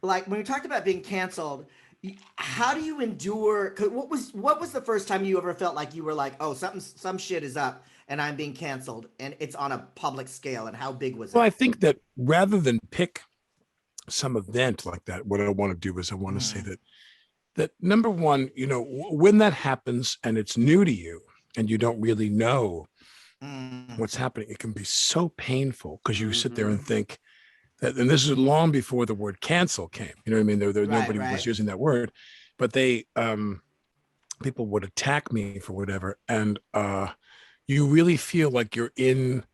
like when you talked about being canceled, how do you endure? 'Cause what was the first time you ever felt like you were like, oh, some shit is up and I'm being canceled and it's on a public scale, and how big was Well, I it? think that rather than pick some event like that, what I want to do is I want to say Mm, that number one, when that happens and it's new to you and you don't really know mm, what's happening, it can be so painful because you sit there and Mm-hmm. think that, and this is long before the word cancel came. You know what I mean? right, Nobody was right. using that word, but people would attack me for whatever, and you really feel like you're in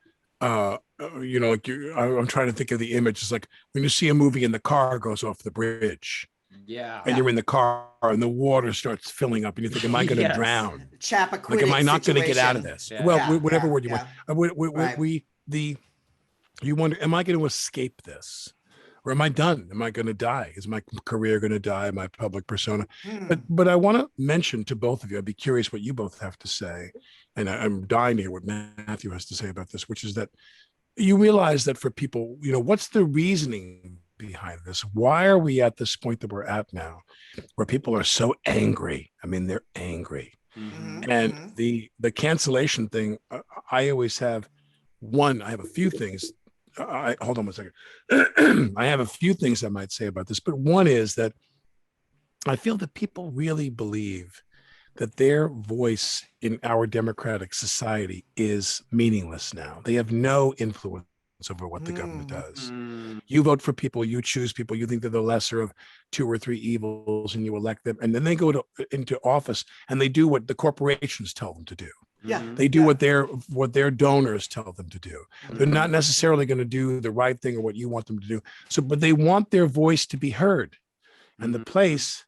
like I'm trying to think of the image. It's like when you see a movie and the car goes off the bridge Yeah. and Yeah. you're in the car and the water starts filling up and you think, am I going to Yes. drown? Like, am Chappaquiddick I not going to get out of situation. this? Yeah. Well, Yeah, whatever yeah, word you want. yeah. Right. You wonder, am I going to escape this? Or am I done? Am I going to die? Is my career going to die? My public persona? But Hmm. but I want to mention to both of you, I'd be curious what you both have to say. And I'm dying to hear what Matthew has to say about this, which is that you realize that for people, what's the reasoning behind this? Why are we at this point that we're at now, where people are so angry? I mean, they're angry. Mm-hmm. Hmm. And Hmm. the cancellation thing, I always have I have a few things. I hold on one second. I have a few things I might say about this, but one is that I feel that people really believe that their voice in our democratic society is meaningless now. They have no influence over what the government Hmm. does. Mm. You vote for people, you choose people, you think they're the lesser of two or three evils, and you elect them, and then they go into office and they do what the corporations tell them to do. Yeah, Mm-hmm. They do yeah. what their donors tell them to do. They're Mm-hmm. not Hmm. necessarily going to do the right thing or what you want them to do. So, but they want their voice to be heard. And the Mm-hmm. place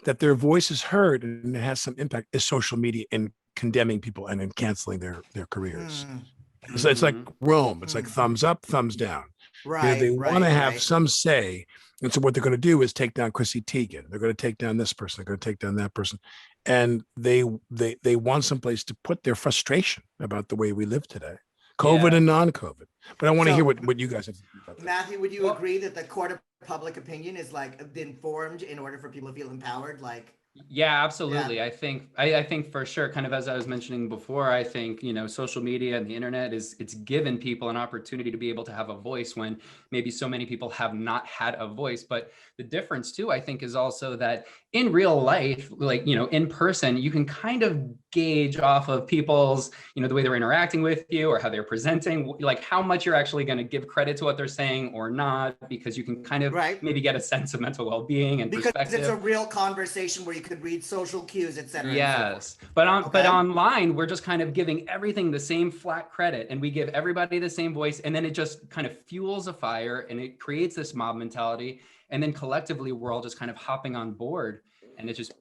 that their voice is heard and it has some impact is social media in condemning people and in canceling their careers. Hmm. So it's like Mm-hmm. Rome. It's like Hmm. thumbs up, thumbs down. They Right, want to right, have right. some say. And so what they're going to do is take down Chrissy Teigen. They're going to take down this person. They're going to take down that person. And they want someplace to put their frustration about the way we live today, COVID Yeah. and non-COVID. But I want to hear So, what you guys have to say about this. Matthew, would you Well, agree that the court of public opinion is like been formed in order for people to feel empowered? Like, yeah, yeah. absolutely. I think for sure, kind of as I was mentioning before, I think, social media and the internet it's given people an opportunity to be able to have a voice when maybe so many people have not had a voice. But the difference too, I think, is also that in real life, like, in person, you can kind of gauge off of people's, the way they're interacting with you or how they're presenting, like how much you're actually going to give credit to what they're saying or not, because you can kind of Right. maybe get a sense of mental well-being and Because it's a perspective. real conversation where you could read social cues, et cetera, and so forth. Yes, but Okay. online we're just kind of giving everything the same flat credit, and we give everybody the same voice, and then it just kind of fuels a fire, and it creates this mob mentality, and then collectively we're all just kind of hopping on board, and it just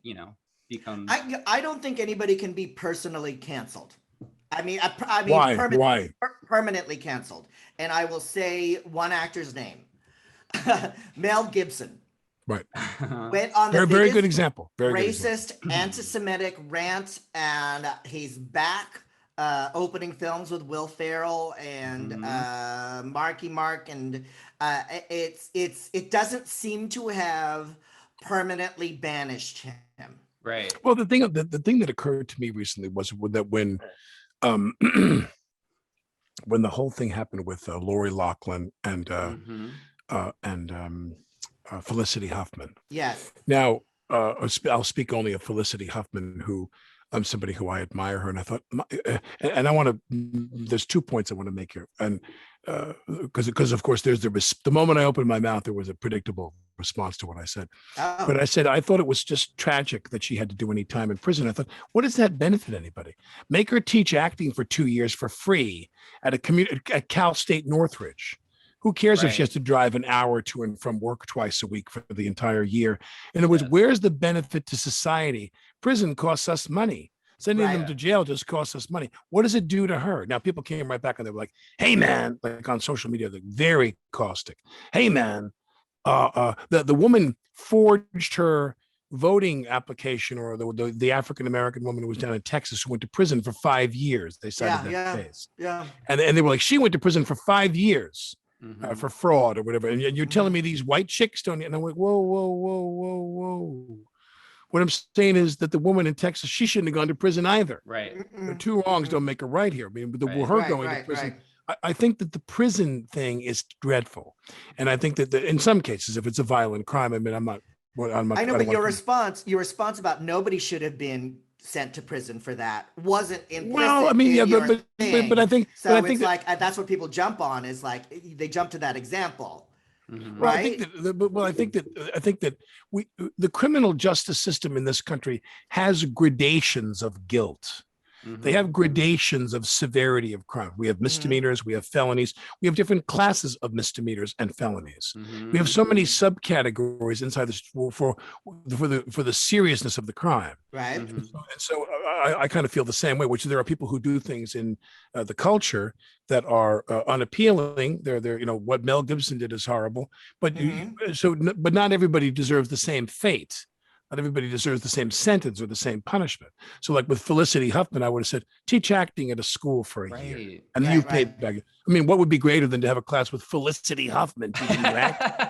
becomes. I don't think anybody can be personally canceled. I mean Why? permanently canceled. And I will say one actor's name. Mel Gibson Right. went on the Very, very good biggest example. Very good example. racist, anti-Semitic rant, and he's back opening films with Will Ferrell and Mhm. Marky Mark, and it doesn't seem to have permanently banished him. Right. Well, the thing that occurred to me recently was that when um when the whole thing happened with Lori Loughlin Hmm. and Felicity Huffman. Yes. Now, I'll speak only of Felicity Huffman, who I'm somebody who I admire her, and I thought, and I want to. There's 2 points I want to make here, and because of course there's the moment I opened my mouth, there was a predictable response to what I said. Oh. But I said I thought it was just tragic that she had to do any time in prison. I thought, what does that benefit anybody? Make her teach acting for 2 years for free at Cal State Northridge. Who cares if she has Right. to drive an hour to and from work twice a week for the entire year? In other words, Yes. where's the benefit to society? Prison costs us money. Sending them Right. to jail just costs us money. What does it do to her? Now, people came right back and they were like, hey, man, like on social media, they're very caustic. Hey, man, the woman forged her voting application, or the African-American woman who was down in Texas who went to prison for 5 years. They cited Yeah, that yeah, case. yeah. And they were like, she went to prison for 5 years. for fraud or whatever. And you're telling Mhm. me these white chicks don't, and I'm like, whoa, whoa, whoa, whoa, whoa. What I'm saying is that the woman in Texas, she shouldn't have gone to prison either. Right. The Mm-mm. two wrongs Mm-mm. don't make a right here. I mean, but Right. her Right, going to right, prison, right. I think that the prison thing is dreadful. And I think that in some cases, if it's a violent crime, I mean, I'm not, I know, I don't but want your response about nobody should have been sent to prison for that wasn't well, I implicit mean, yeah, in your but thing. I think, So I think it's that, like that's what people jump on is like they jump to that example, well, I think right? that, well, I think that the criminal justice system in this country has gradations of guilt. They have gradations of severity of crime. We have Mm-hmm. misdemeanors, we have felonies, we have different classes of misdemeanors and felonies. We have Mm-hmm. so many subcategories inside this for the seriousness of the crime. Right. Mm-hmm. And so I kind of feel the same way, which there are people who do things in the culture that are unappealing. They're you know, what Mel Gibson did is horrible, but Mm-hmm. but not everybody deserves the same fate. Not everybody deserves the same sentence or the same punishment. So, like with Felicity Huffman, I would have said, teach acting at a school for a year, Right. and then Right, you right. pay back. I mean, what would be greater than to have a class with Felicity Huffman teaching you acting?